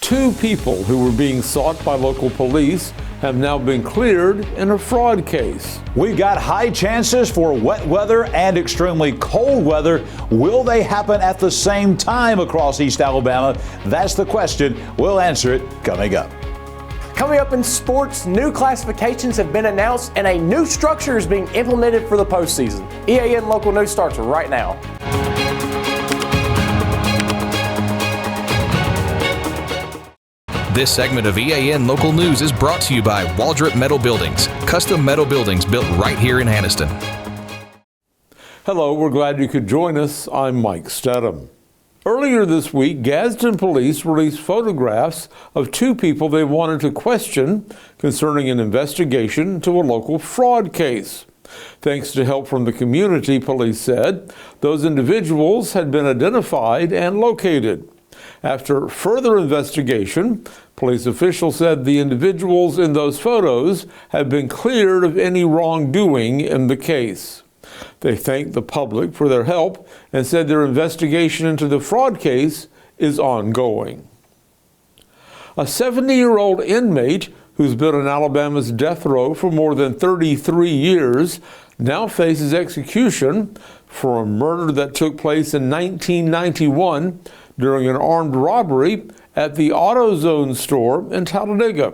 Two people who were being sought by local police have now been cleared in a fraud case. We've got high chances for wet weather and extremely cold weather. Will they happen at the same time across East Alabama? That's the question. We'll answer it coming up. Coming up in sports, new classifications have been announced and a new structure is being implemented for the postseason. EAN Local News starts right now. This segment of EAN Local News is brought to you by Waldrop Metal Buildings, custom metal buildings built right here in Anniston. Hello, we're glad you could join us. I'm Mike Stedham. Earlier this week, Gadsden police released photographs of two people they wanted to question concerning an investigation into a local fraud case. Thanks to help from the community, police said, those individuals had been identified and located. After further investigation, police officials said the individuals in those photos had been cleared of any wrongdoing in the case. They thanked the public for their help and said their investigation into the fraud case is ongoing. A 70-year-old inmate who's been on Alabama's death row for more than 33 years now faces execution for a murder that took place in 1991 during an armed robbery at the AutoZone store in Talladega.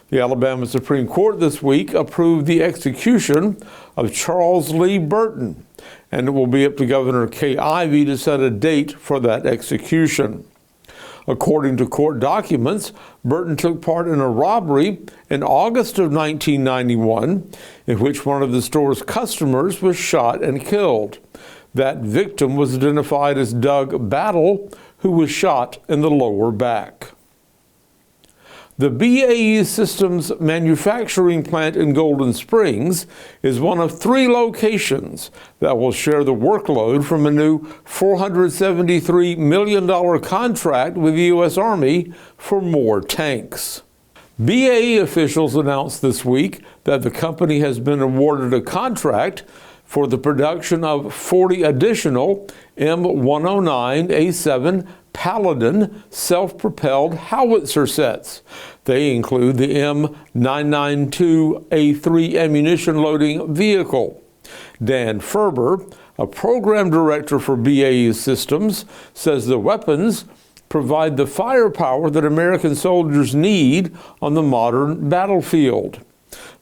The Alabama Supreme Court this week approved the execution of Charles Lee Burton, and it will be up to Governor Kay Ivey to set a date for that execution. According to court documents, Burton took part in a robbery in August of 1991 in which one of the store's customers was shot and killed. That victim was identified as Doug Battle, who was shot in the lower back. The BAE Systems manufacturing plant in Golden Springs is one of 3 locations that will share the workload from a new $473 million contract with the U.S. Army for more tanks. BAE officials announced this week that the company has been awarded a contract for the production of 40 additional M109A7 Paladin self-propelled howitzer sets. They include the M992A3 ammunition loading vehicle. Dan Ferber, a program director for BAE Systems, says the weapons provide the firepower that American soldiers need on the modern battlefield.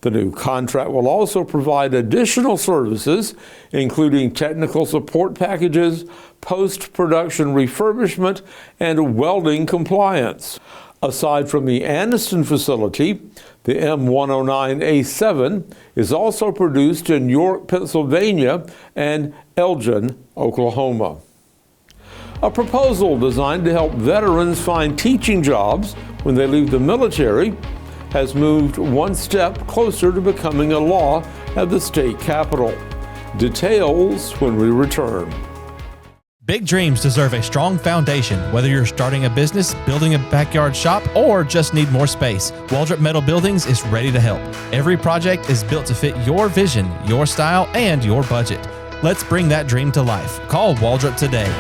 The new contract will also provide additional services, including technical support packages, post-production refurbishment, and welding compliance. Aside from the Anniston facility, the M109A7 is also produced in York, Pennsylvania, and Elgin, Oklahoma. A proposal designed to help veterans find teaching jobs when they leave the military has moved one step closer to becoming a law at the state capitol. Details when we return. Big dreams deserve a strong foundation. Whether you're starting a business, building a backyard shop, or just need more space, Waldrop Metal Buildings is ready to help. Every project is built to fit your vision, your style, and your budget. Let's bring that dream to life. Call Waldrop today.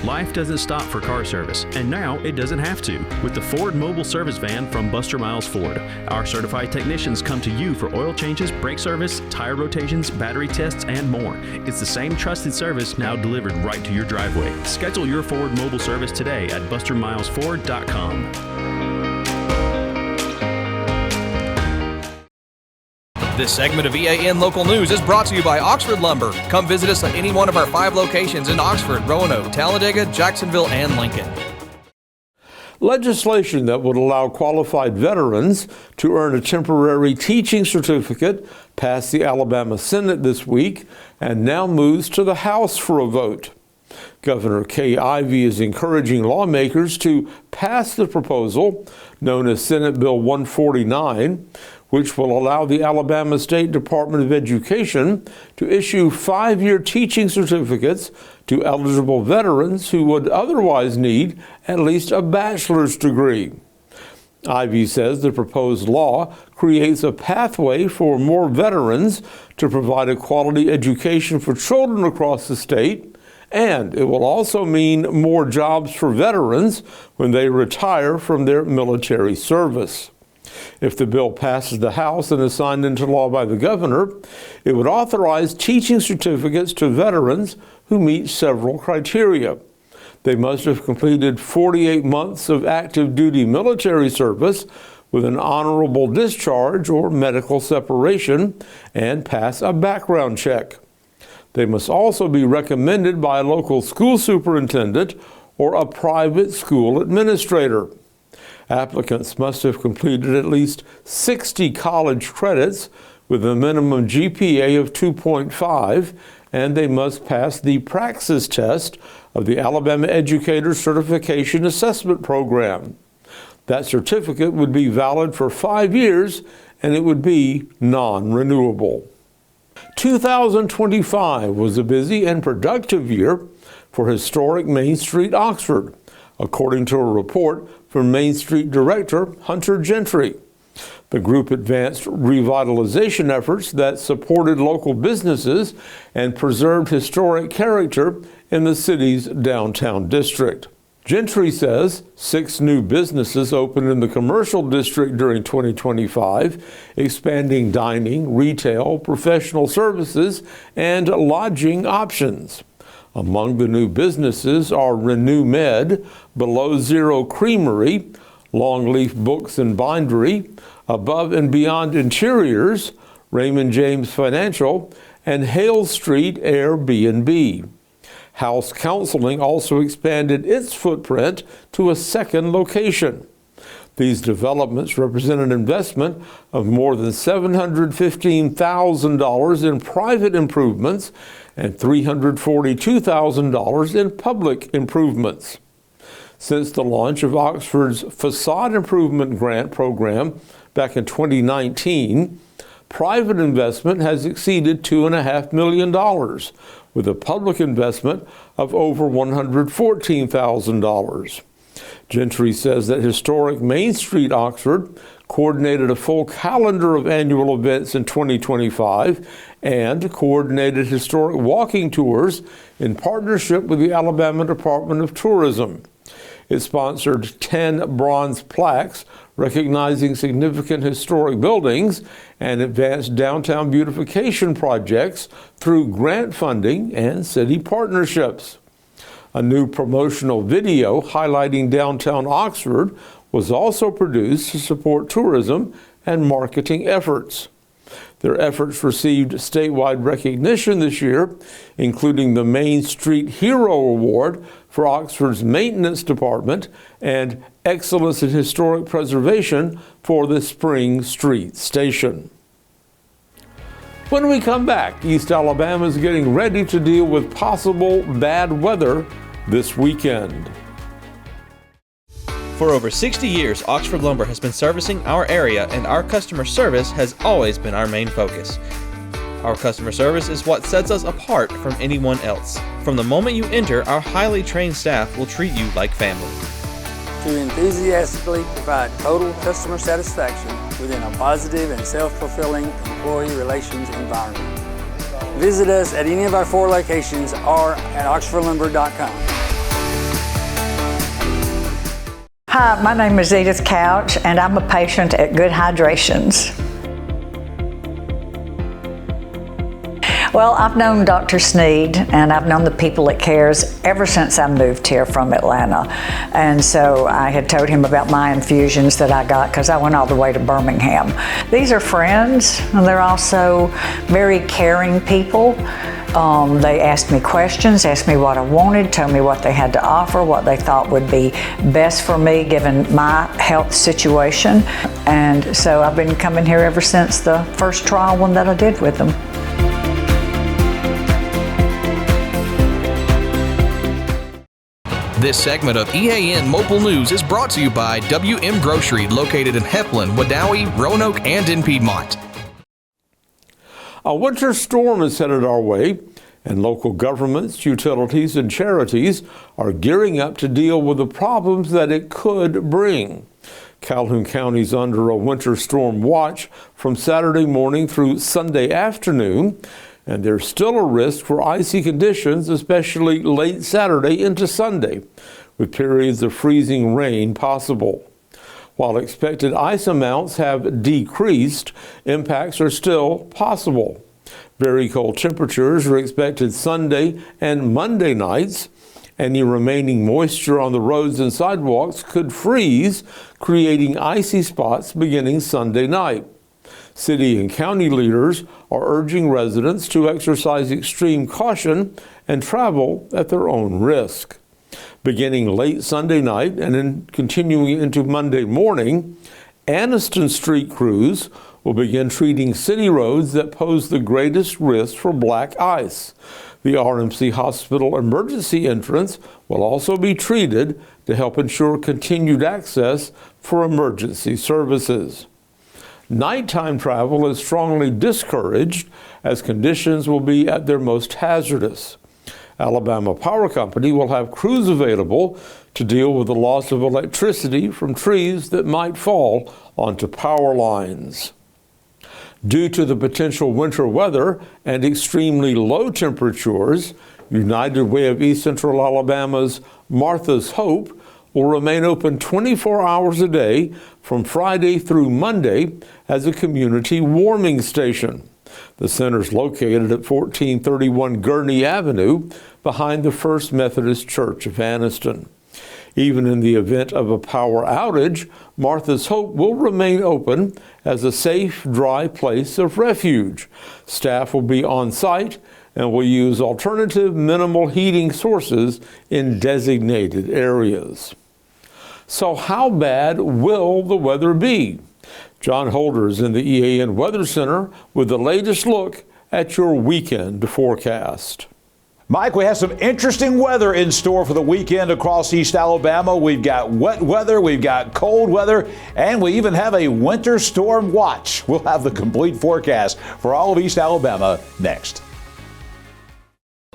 Life doesn't stop for car service, and now it doesn't have to. With the Ford Mobile Service Van from Buster Miles Ford, our certified technicians come to you for oil changes, brake service, tire rotations, battery tests, and more. It's the same trusted service now delivered right to your driveway. Schedule your Ford Mobile service today at bustermilesford.com. This segment of EAN Local News is brought to you by Oxford Lumber. Come visit us at any one of our 5 locations in Oxford, Roanoke, Talladega, Jacksonville, and Lincoln. Legislation that would allow qualified veterans to earn a temporary teaching certificate passed the Alabama Senate this week and now moves to the House for a vote. Governor Kay Ivey is encouraging lawmakers to pass the proposal, known as Senate Bill 149, which will allow the Alabama State Department of Education to issue 5-year teaching certificates to eligible veterans who would otherwise need at least a bachelor's degree. Ivy says the proposed law creates a pathway for more veterans to provide a quality education for children across the state, and it will also mean more jobs for veterans when they retire from their military service. If the bill passes the House and is signed into law by the governor, it would authorize teaching certificates to veterans who meet several criteria. They must have completed 48 months of active duty military service with an honorable discharge or medical separation and pass a background check. They must also be recommended by a local school superintendent or a private school administrator. Applicants must have completed at least 60 college credits with a minimum GPA of 2.5, and they must pass the praxis test of the Alabama Educator Certification Assessment Program. That certificate would be valid for 5 years, and it would be non-renewable. 2025 was a busy and productive year for historic Main Street, Oxford, according to a report from Main Street Director Hunter Gentry. The group advanced revitalization efforts that supported local businesses and preserved historic character in the city's downtown district. Gentry says 6 new businesses opened in the commercial district during 2025, expanding dining, retail, professional services, and lodging options. Among the new businesses are Renew Med, Below Zero Creamery, Longleaf Books and Bindery, Above and Beyond Interiors, Raymond James Financial, and Hale Street Airbnb. House Counseling also expanded its footprint to a second location. These developments represent an investment of more than $715,000 in private improvements and $342,000 in public improvements. Since the launch of Oxford's Facade Improvement Grant Program back in 2019, private investment has exceeded $2.5 million, with a public investment of over $114,000. Gentry says that historic Main Street, Oxford, coordinated a full calendar of annual events in 2025 and coordinated historic walking tours in partnership with the Alabama Department of Tourism. It sponsored 10 bronze plaques recognizing significant historic buildings and advanced downtown beautification projects through grant funding and city partnerships. A new promotional video highlighting downtown Oxford was also produced to support tourism and marketing efforts. Their efforts received statewide recognition this year, including the Main Street Hero Award for Oxford's Maintenance Department and Excellence in Historic Preservation for the Spring Street Station. When we come back, East Alabama is getting ready to deal with possible bad weather this weekend. For over 60 years, Oxford Lumber has been servicing our area, and our customer service has always been our main focus. Our customer service is what sets us apart from anyone else. From the moment you enter, our highly trained staff will treat you like family. To enthusiastically provide total customer satisfaction within a positive and self-fulfilling employee relations environment. Visit us at any of our 4 locations or at oxfordlumber.com. Hi, my name is Edith Couch, and I'm a patient at Good Hydrations. Well, I've known Dr. Sneed, and I've known the people at CARES ever since I moved here from Atlanta. And so I had told him about my infusions that I got because I went all the way to Birmingham. These are friends, and they're also very caring people. They asked me questions, asked me what I wanted, told me what they had to offer, what they thought would be best for me given my health situation. And so I've been coming here ever since the first trial one that I did with them. This segment of EAN Mobile News is brought to you by WM Grocery, located in Heflin, Wadowee, Roanoke, and in Piedmont. A winter storm is headed our way, and local governments, utilities, and charities are gearing up to deal with the problems that it could bring. Calhoun County is under a winter storm watch from Saturday morning through Sunday afternoon, and there's still a risk for icy conditions, especially late Saturday into Sunday, with periods of freezing rain possible. While expected ice amounts have decreased, impacts are still possible. Very cold temperatures are expected Sunday and Monday nights. Any remaining moisture on the roads and sidewalks could freeze, creating icy spots beginning Sunday night. City and county leaders are urging residents to exercise extreme caution and travel at their own risk. Beginning late Sunday night and then continuing into Monday morning, Anniston street crews will begin treating city roads that pose the greatest risk for black ice. The RMC Hospital emergency entrance will also be treated to help ensure continued access for emergency services. Nighttime travel is strongly discouraged as conditions will be at their most hazardous. Alabama Power Company will have crews available to deal with the loss of electricity from trees that might fall onto power lines. Due to the potential winter weather and extremely low temperatures, United Way of East Central Alabama's Martha's Hope will remain open 24 hours a day from Friday through Monday as a community warming station. The center is located at 1431 Gurney Avenue behind the First Methodist Church of Anniston. Even in the event of a power outage, Martha's Hope will remain open as a safe, dry place of refuge. Staff will be on site and will use alternative minimal heating sources in designated areas. So how bad will the weather be? John Holders in the EAN Weather Center with the latest look at your weekend forecast. Mike, we have some interesting weather in store for the weekend across East Alabama. We've got wet weather, we've got cold weather, and we even have a winter storm watch. We'll have the complete forecast for all of East Alabama next.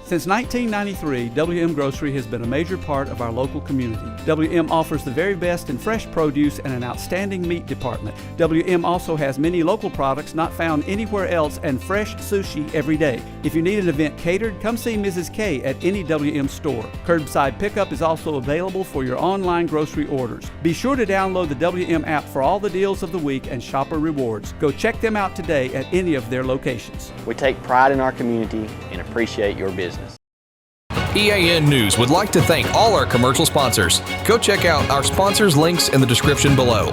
Since 1993, WM Grocery has been a major part of our local community. WM offers the very best in fresh produce and an outstanding meat department. WM also has many local products not found anywhere else and fresh sushi every day. If you need an event catered, come see Mrs. K at any WM store. Curbside pickup is also available for your online grocery orders. Be sure to download the WM app for all the deals of the week and shopper rewards. Go check them out today at any of their locations. We take pride in our community and appreciate your business. EAN News would like to thank all our commercial sponsors. Go check out our sponsors' links in the description below.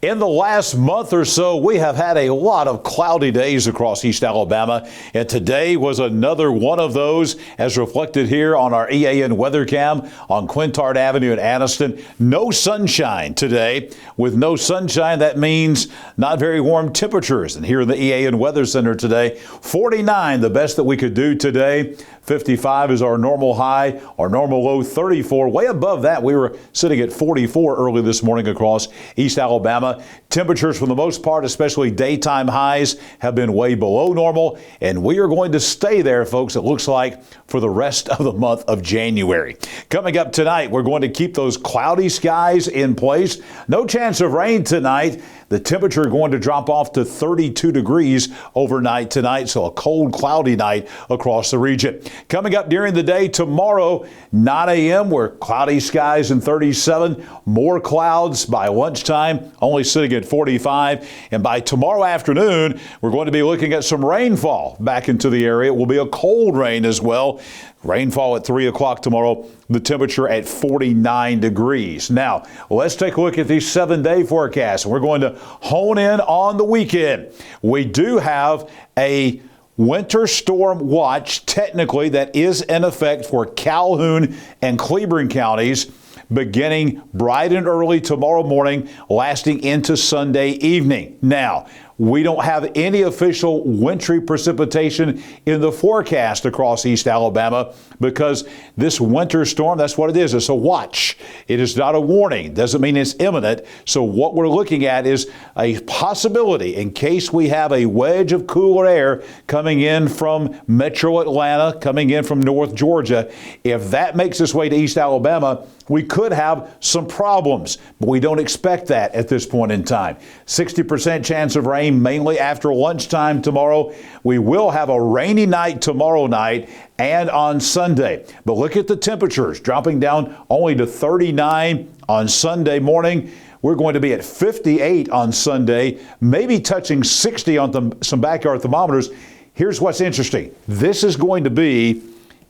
In the last month or so, we have had a lot of cloudy days across East Alabama, and today was another one of those, as reflected here on our EAN weather cam on Quintard Avenue in Anniston. No sunshine today. With no sunshine, that means not very warm temperatures. And here in the EAN Weather Center today, 49, the best that we could do today. 55 is our normal high, our normal low 34. Way above that, we were sitting at 44 early this morning across East Alabama. Temperatures for the most part, especially daytime highs, have been way below normal, and we are going to stay there, folks, it looks like, for the rest of the month of January. Coming up tonight, we're going to keep those cloudy skies in place. No chance of rain tonight. The temperature going to drop off to 32 degrees overnight tonight, so a cold, cloudy night across the region. Coming up during the day tomorrow, 9 a.m., we're cloudy skies and 37. More clouds by lunchtime, only sitting at 45. And by tomorrow afternoon, we're going to be looking at some rainfall back into the area. It will be a cold rain as well. Rainfall at 3 o'clock tomorrow, the temperature at 49 degrees. Now, let's take a look at these 7-day forecasts. We're going to hone in on the weekend. We do have a winter storm watch, technically, that is in effect for Calhoun and Cleburne counties, beginning bright and early tomorrow morning, lasting into Sunday evening. Now, We don't have any official wintry precipitation in the forecast across East Alabama because this winter storm, that's what it is. It's a watch. It is not a warning. Doesn't mean it's imminent. So what we're looking at is a possibility in case we have a wedge of cooler air coming in from metro Atlanta, coming in from North Georgia. If that makes its way to East Alabama, we could have some problems, but we don't expect that at this point in time. 60% chance of rain mainly after lunchtime tomorrow. We will have a rainy night tomorrow night and on Sunday. But look at the temperatures dropping down only to 39 on Sunday morning. We're going to be at 58 on Sunday, maybe touching 60 on some backyard thermometers. Here's what's interesting. This is going to be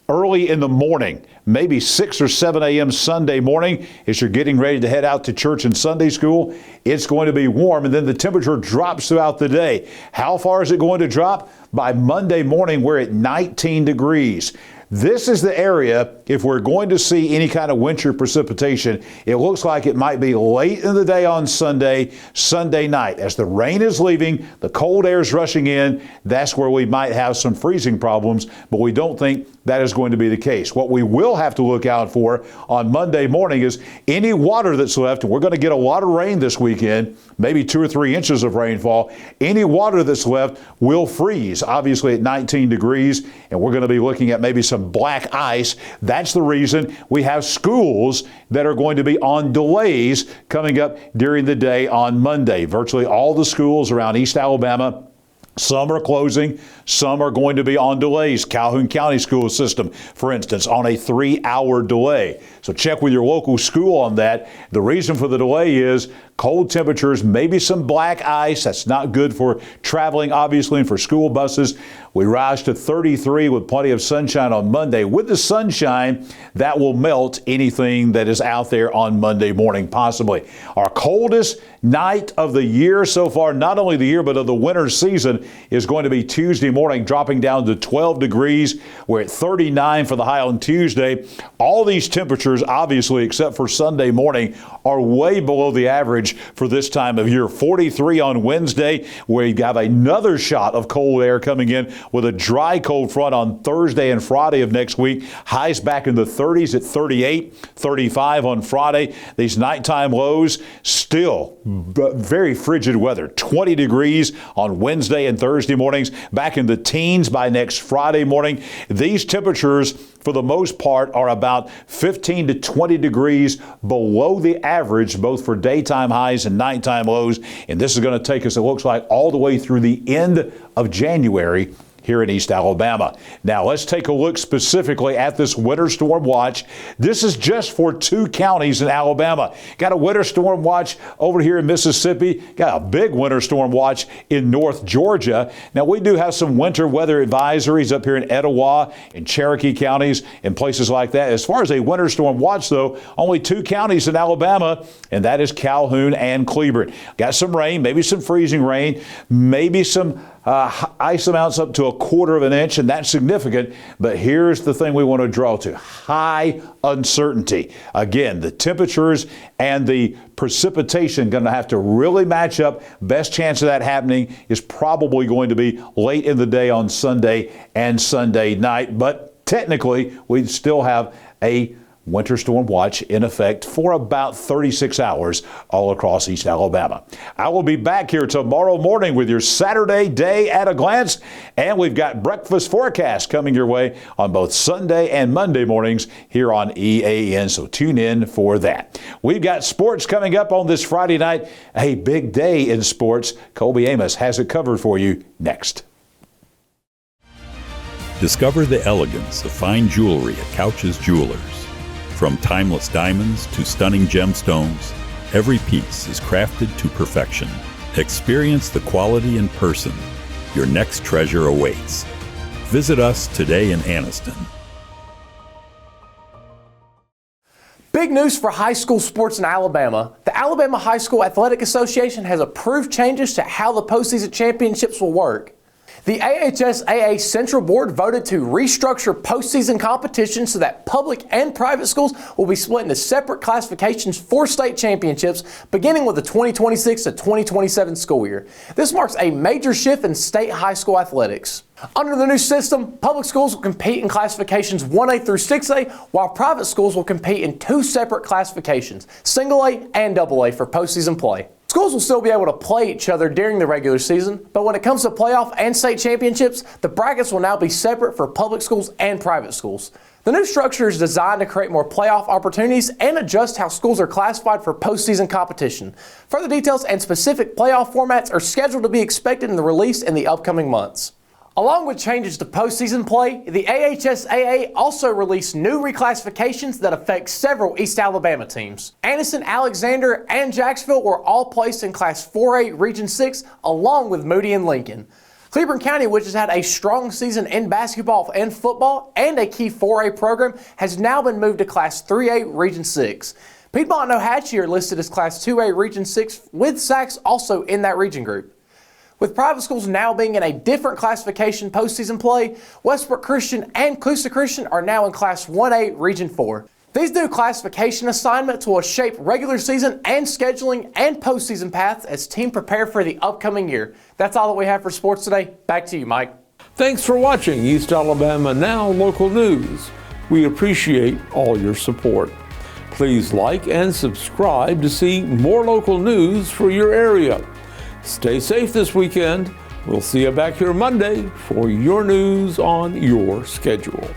early in the morning, maybe 6 or 7 a.m. Sunday morning as you're getting ready to head out to church and Sunday school. It's going to be warm, and then the temperature drops throughout the day. How far is it going to drop? By Monday morning, we're at 19 degrees. This is the area, if we're going to see any kind of winter precipitation, it looks like it might be late in the day on Sunday night. As the rain is leaving, the cold air is rushing in, that's where we might have some freezing problems, but we don't think that is going to be the case. What we will have to look out for on Monday morning is any water that's left, and we're going to get a lot of rain this weekend, maybe 2 or 3 inches of rainfall. Any water that's left will freeze, obviously at 19 degrees, and we're going to be looking at maybe some black ice. That's the reason we have schools that are going to be on delays coming up during the day on Monday. Virtually all the schools around East Alabama, some are closing, some are going to be on delays. Calhoun County School System, for instance, on a 3-hour delay. So check with your local school on that. The reason for the delay is cold temperatures, maybe some black ice. That's not good for traveling, obviously, and for school buses. We rise to 33 with plenty of sunshine on Monday. With the sunshine, that will melt anything that is out there on Monday morning, possibly. Our coldest night of the year so far, not only the year, but of the winter season, is going to be Tuesday morning, dropping down to 12 degrees. We're at 39 for the high on Tuesday. All these temperatures, obviously, except for Sunday morning, are way below the average for this time of year. 43 on Wednesday, where you have another shot of cold air coming in with a dry cold front on Thursday and Friday of next week. Highs back in the 30s at 38, 35 on Friday. These nighttime lows still very frigid weather. 20 degrees on Wednesday and Thursday mornings, back in the teens by next Friday morning. These temperatures, for the most part, are about 15 to 20 degrees below the average, both for daytime highs and nighttime lows. And this is going to take us, it looks like, all the way through the end of January here in East Alabama. Now let's take a look specifically at this winter storm watch. This is just for 2 counties in Alabama. Got a winter storm watch over here in Mississippi. Got a big winter storm watch in North Georgia. Now we do have some winter weather advisories up here in Etowah and Cherokee counties and places like that. As far as a winter storm watch, though, only 2 counties in Alabama, and that is Calhoun and Cleburne. Got some rain, maybe some freezing rain, maybe some ice amounts up to 1/4 of an inch, and that's significant. But here's the thing we want to draw to: high uncertainty. Again, the temperatures and the precipitation going to have to really match up. Best chance of that happening is probably going to be late in the day on Sunday and Sunday night. But technically, we still have a winter storm watch in effect for about 36 hours all across East Alabama. I will be back here tomorrow morning with your Saturday day at a glance, and we've got breakfast forecast coming your way on both Sunday and Monday mornings here on EAN, so tune in for that. We've got sports coming up on this Friday night, a big day in sports. Colby Amos has it covered for you next. Discover the elegance of fine jewelry at Couch's Jewelers. From timeless diamonds to stunning gemstones, every piece is crafted to perfection. Experience the quality in person. Your next treasure awaits. Visit us today in Anniston. Big news for high school sports in Alabama. The Alabama High School Athletic Association has approved changes to how the postseason championships will work. The AHSAA Central Board voted to restructure postseason competition so that public and private schools will be split into separate classifications for state championships beginning with the 2026 to 2027 school year. This marks a major shift in state high school athletics. Under the new system, public schools will compete in classifications 1A through 6A, while private schools will compete in two separate classifications, Single A and Double A for postseason play. Schools will still be able to play each other during the regular season, but when it comes to playoff and state championships, the brackets will now be separate for public schools and private schools. The new structure is designed to create more playoff opportunities and adjust how schools are classified for postseason competition. Further details and specific playoff formats are scheduled to be expected in the release in the upcoming months. Along with changes to postseason play, the AHSAA also released new reclassifications that affect several East Alabama teams. Anniston, Alexander, and Jacksonville were all placed in Class 4A Region 6, along with Moody and Lincoln. Cleburne County, which has had a strong season in basketball and football and a key 4A program, has now been moved to Class 3A Region 6. Piedmont and Ohatchee are listed as Class 2A Region 6, with Sacs also in that region group. With private schools now being in a different classification postseason play, Westbrook Christian and Coosa Christian are now in Class 1A Region 4. These new classification assignments will shape regular season and scheduling and postseason paths as teams prepare for the upcoming year. That's all that we have for sports today. Back to you, Mike. Thanks for watching East Alabama Now Local News. We appreciate all your support. Please like and subscribe to see more local news for your area. Stay safe this weekend. We'll see you back here Monday for your news on your schedule.